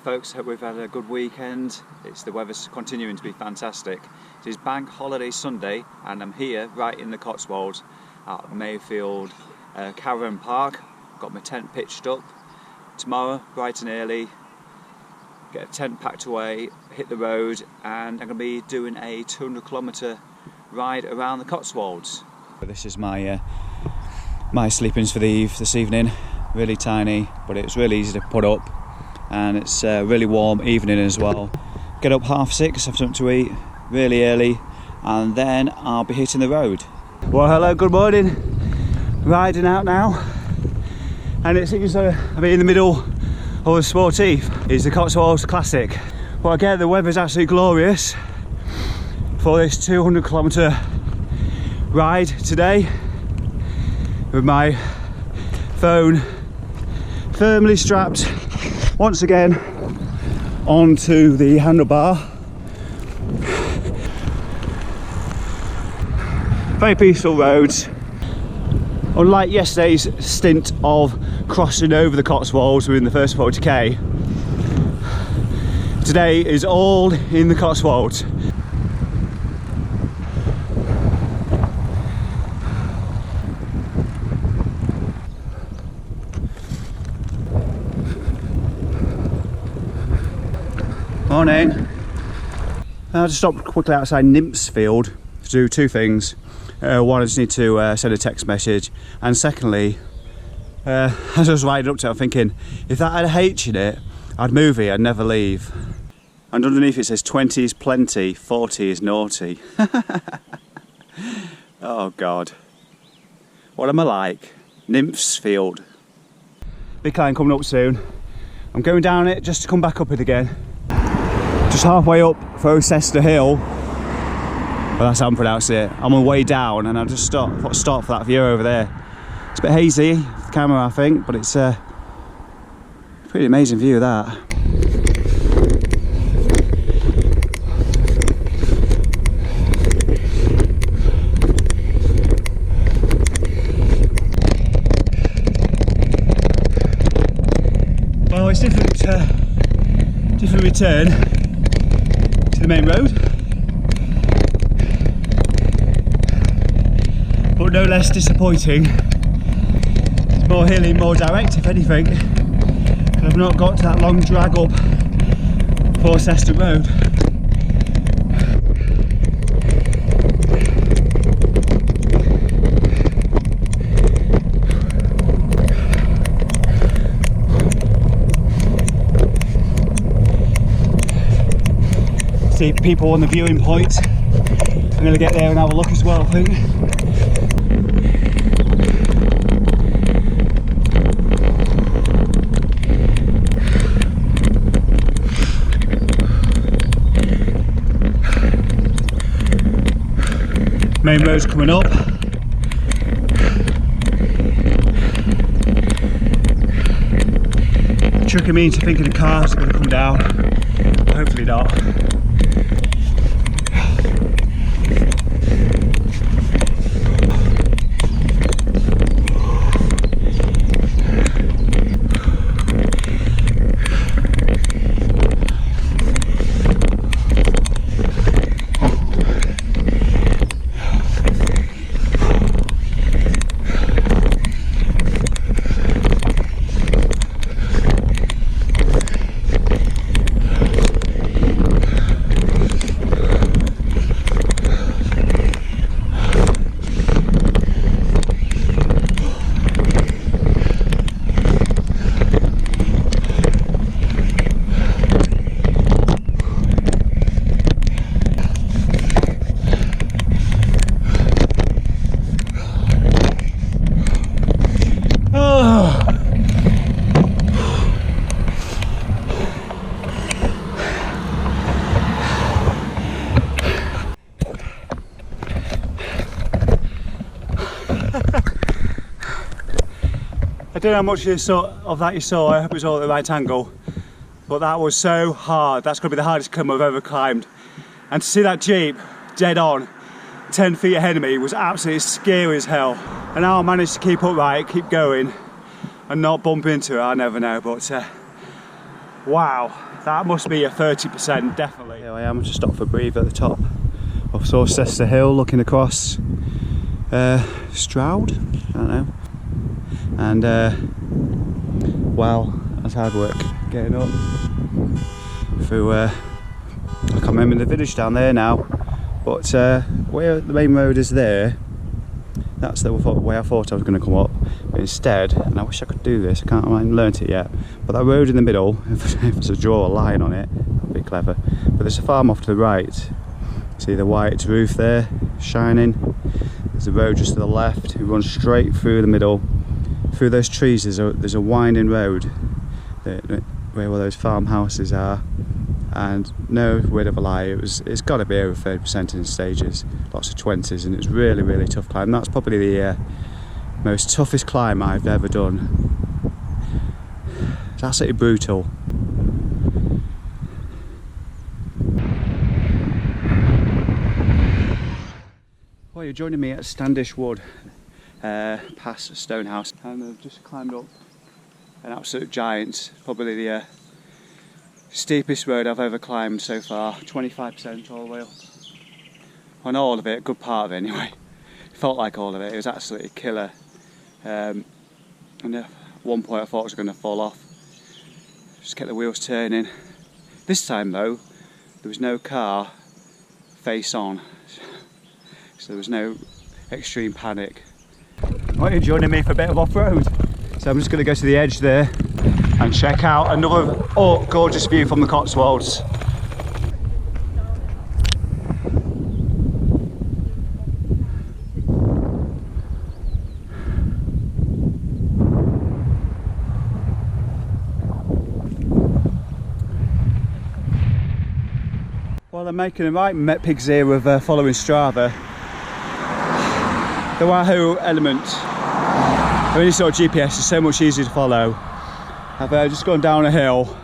folks, hope we've had a good weekend. The weather's continuing to be fantastic. It is Bank Holiday Sunday and I'm here right in the Cotswolds at Mayfield Caravan Park. Got my tent pitched up. Tomorrow, bright and early, get a tent packed away, hit the road, and I'm going to be doing a 200-kilometre ride around the Cotswolds. This is my sleepings for this evening. Really tiny, but it's really easy to put up, and it's a really warm evening as well. Get up 6:30, have something to eat really early, and then I'll be hitting the road. Well, hello, good morning. Riding out now, and it seems I'm in the middle of a sportive. It's the Cotswolds Classic. But again, the weather's absolutely glorious for this 200-kilometre ride today, with my phone firmly strapped once again onto the handlebar. Very peaceful roads. Unlike yesterday's stint of crossing over the Cotswolds within the first 40k, today is all in the Cotswolds. Morning. I just stopped quickly outside Nymphsfield to do two things. One, I just need to send a text message, and secondly, as I was riding up to it, I'm thinking, if that had a H in it, I'd move it, I'd never leave. And underneath it says 20 is plenty, 40 is naughty. Oh God. What am I like? Nymphsfield. Big climb coming up soon. I'm going down it just to come back up it again. Just halfway up Frocester Hill, well, that's how I'm pronouncing it. I'm on the way down, and I just stop for that view over there. It's a bit hazy with the camera, I think, but it's a pretty amazing view of that. Well, it's different return to the main road, but no less disappointing. It's more hilly, more direct if anything, and I've not got to that long drag up Frocester Road. See people on the viewing point. I'm going to get there and have a look as well, I think. Main road's coming up. Tricking me into thinking the cars are going to come down, but hopefully not. I don't know how much of that you saw. I hope it was all at the right angle, but that was so hard. That's going to be the hardest climb I've ever climbed, and to see that Jeep dead on 10 feet ahead of me was absolutely scary as hell. And how I managed to keep upright, keep going and not bump into it, I never know, but wow. That must be a 30% definitely. Here I am, just stopped for a breathe at the top of Frocester Hill, looking across Stroud, I don't know. And wow, that's hard work getting up through. I can't remember the village down there now, but where the main road is there, that's the way I thought I was going to come up. But instead, and I wish I could do this, I haven't learnt it yet, but that road in the middle, if I was to draw a line on it, that would be clever. But there's a farm off to the right. See the white roof there, shining. There's a road just to the left. It runs straight through the middle. Through those trees, there's a winding road where all those farmhouses are. And no word of a lie, it's got to be over 30% in stages, lots of 20s, and it's really, really tough climb. That's probably the most toughest climb I've ever done. It's absolutely brutal. Well, you're joining me at Standish Wood, past Stonehouse, and I've just climbed up an absolute giant, probably the steepest road I've ever climbed so far, 25% all the way up. On all of it, a good part of it anyway. It felt like all of it, it was absolutely killer. And at one point I thought I was going to fall off. Just get the wheels turning. This time though, there was no car face on, so there was no extreme panic. Well, you're joining me for a bit of off-road. So I'm just going to go to the edge there and check out another gorgeous view from the Cotswolds. Well, I'm making a right met pigs here of following Strava. The Wahoo Element, when you saw GPS, is so much easier to follow. I've just gone down a hill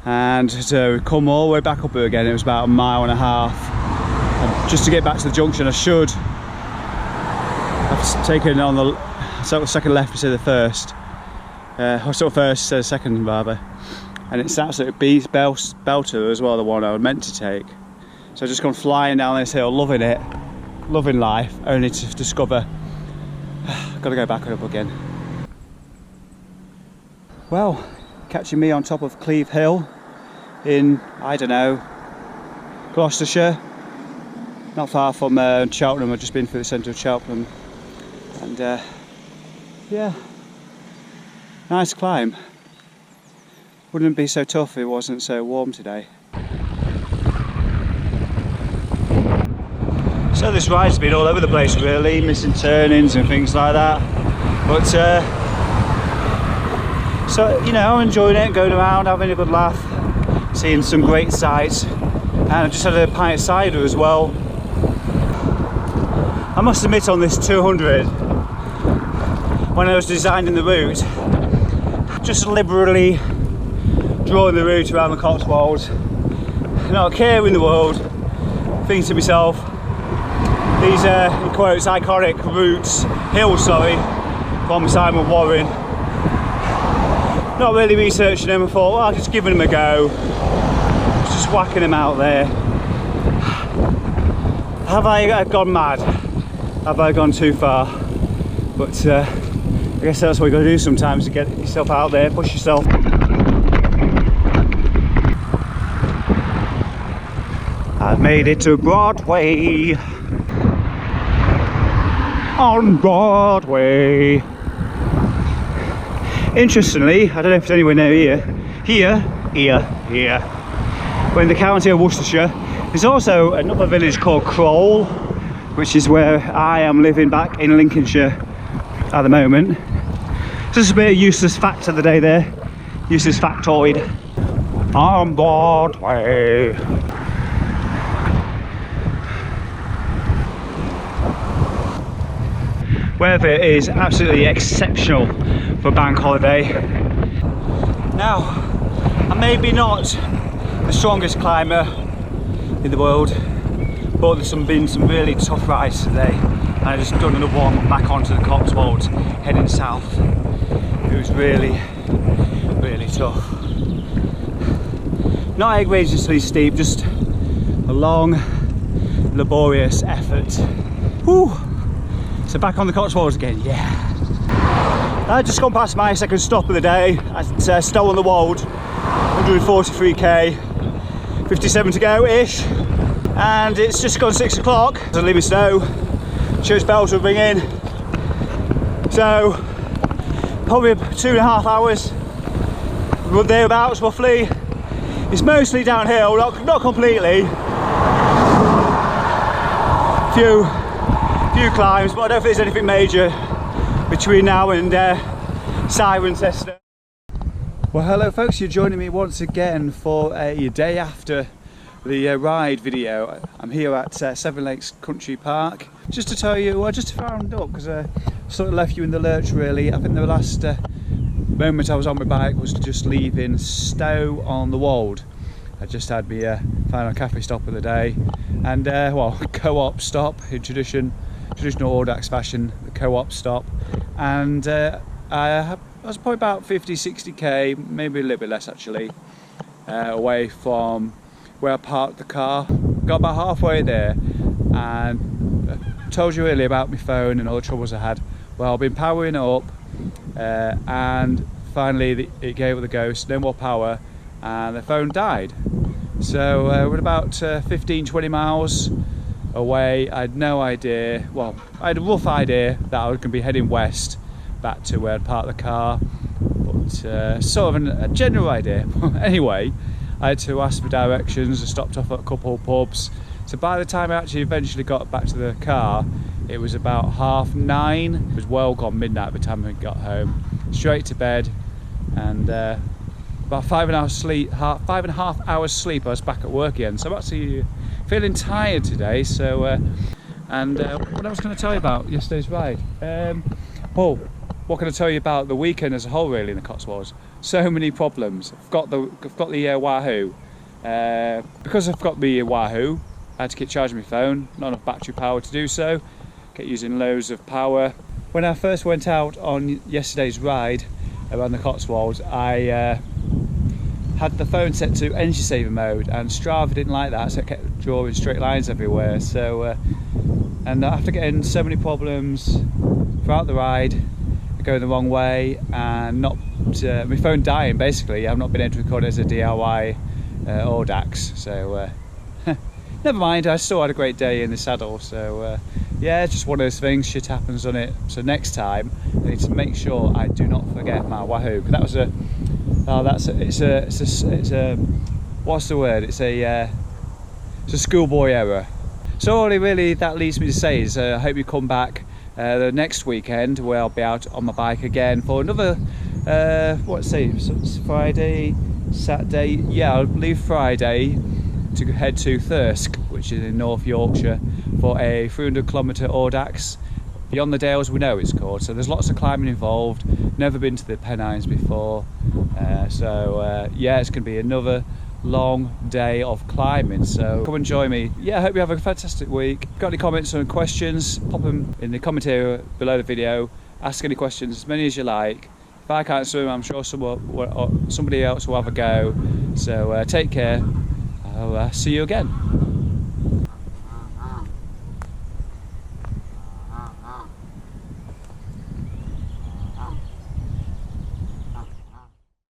and to come all the way back up here again, it was about 1.5 miles. And just to get back to the junction, I should have taken on the second left instead of the first. Or sort of first instead of second rather. And it's absolutely beast belter as well, the one I was meant to take. So I've just gone flying down this hill, loving it, loving life, only to discover I've got to go back up again. Well, catching me on top of Cleeve Hill in, I don't know, Gloucestershire, not far from Cheltenham. I've just been through the centre of Cheltenham, and yeah, nice climb. Wouldn't be so tough if it wasn't so warm today. So this ride's been all over the place really, missing turnings and things like that, but so you know, I'm enjoying it, going around, having a good laugh, seeing some great sights, and I just had a pint of cider as well. I must admit, on this 200, when I was designing the route, just liberally drawing the route around the Cotswolds, not a care in the world, thinking to myself, these in quotes iconic routes, hills sorry, from Simon Warren. Not really researching them, I thought, well, I'll just give them a go, just whacking them out there. Have I gone mad? Have I gone too far? But I guess that's what you got to do sometimes, to get yourself out there, push yourself. I've made it to Broadway. On Broadway. Interestingly, I don't know if it's anywhere near here. We're in the county of Worcestershire. There's also another village called Crowell, which is where I am living back in Lincolnshire at the moment. Just a bit of useless fact of the day there. Useless factoid. On Broadway. Weather is absolutely exceptional for a bank holiday. Now, I'm maybe not the strongest climber in the world, but there's been some really tough rides today, and I just done another one back onto the Cotswolds, heading south. It was really, really tough. not outrageously steep, just a long, laborious effort. Whew. So back on the Cotswolds again, yeah. I've just gone past my second stop of the day at Stow on the Wold, 143k, 57 to go-ish, and it's just gone 6 o'clock. So leave me Stow, church bells will ring in, so probably 2.5 hours, thereabouts roughly. It's mostly downhill, not completely. Few climbs, but I don't think there's anything major between now and Cirencester. Well, hello folks, you're joining me once again for a day after the ride video. I'm here at Seven Lakes Country Park, just to tell you, just to round up, because I sort of left you in the lurch really. I think the last moment I was on my bike was just leaving Stow on the Wold. I just had my final cafe stop of the day, and well, co-op stop in traditional Audax fashion, the co-op stop, and I was probably about 50-60k, maybe a little bit less actually, away from where I parked the car. Got about halfway there, and I told you earlier about my phone and all the troubles I had. Well, I've been powering up, and finally it gave it the ghost, no more power, and the phone died. So we're about 15-20 miles away. I had no idea, well, I had a rough idea that I was going to be heading west back to where I'd parked the car, but sort of a general idea. Anyway, I had to ask for directions. I stopped off at a couple of pubs, so by the time I actually eventually got back to the car, it was about 9:30. It was well gone midnight by the time I got home. Straight to bed, and about 5.5 hours sleep, I was back at work again. So I'm actually feeling tired today. So what I was going to tell you about yesterday's ride, well, what can I tell you about the weekend as a whole really in the Cotswolds? So many problems. I've got the Wahoo. Because I've got the Wahoo, I had to keep charging my phone, not enough battery power to do so, kept using loads of power. When I first went out on yesterday's ride around the Cotswolds, I had the phone set to energy saver mode, and Strava didn't like that, so it kept drawing straight lines everywhere. So and after getting so many problems throughout the ride, going the wrong way, and not my phone dying basically, I've not been able to record it as a DIY Audax. So never mind, I still had a great day in the saddle. So yeah, it's just one of those things, shit happens on it. So next time I need to make sure I do not forget my Wahoo, because that was it's a what's the word, it's a schoolboy error. So all really that leads me to say is I hope you come back the next weekend, where I'll be out on my bike again for another Friday, Saturday, yeah, I'll leave Friday to head to Thirsk, which is in North Yorkshire, for a 300km Audax. Beyond the Dales, we know it's called. So there's lots of climbing involved. Never been to the Pennines before, yeah, it's going to be another long day of climbing. So come and join me. Yeah, I hope you have a fantastic week. Got any comments or questions, pop them in the comment area below the video. Ask any questions, as many as you like. If I can't answer them, I'm sure somebody else will have a go. So take care. I'll see you again.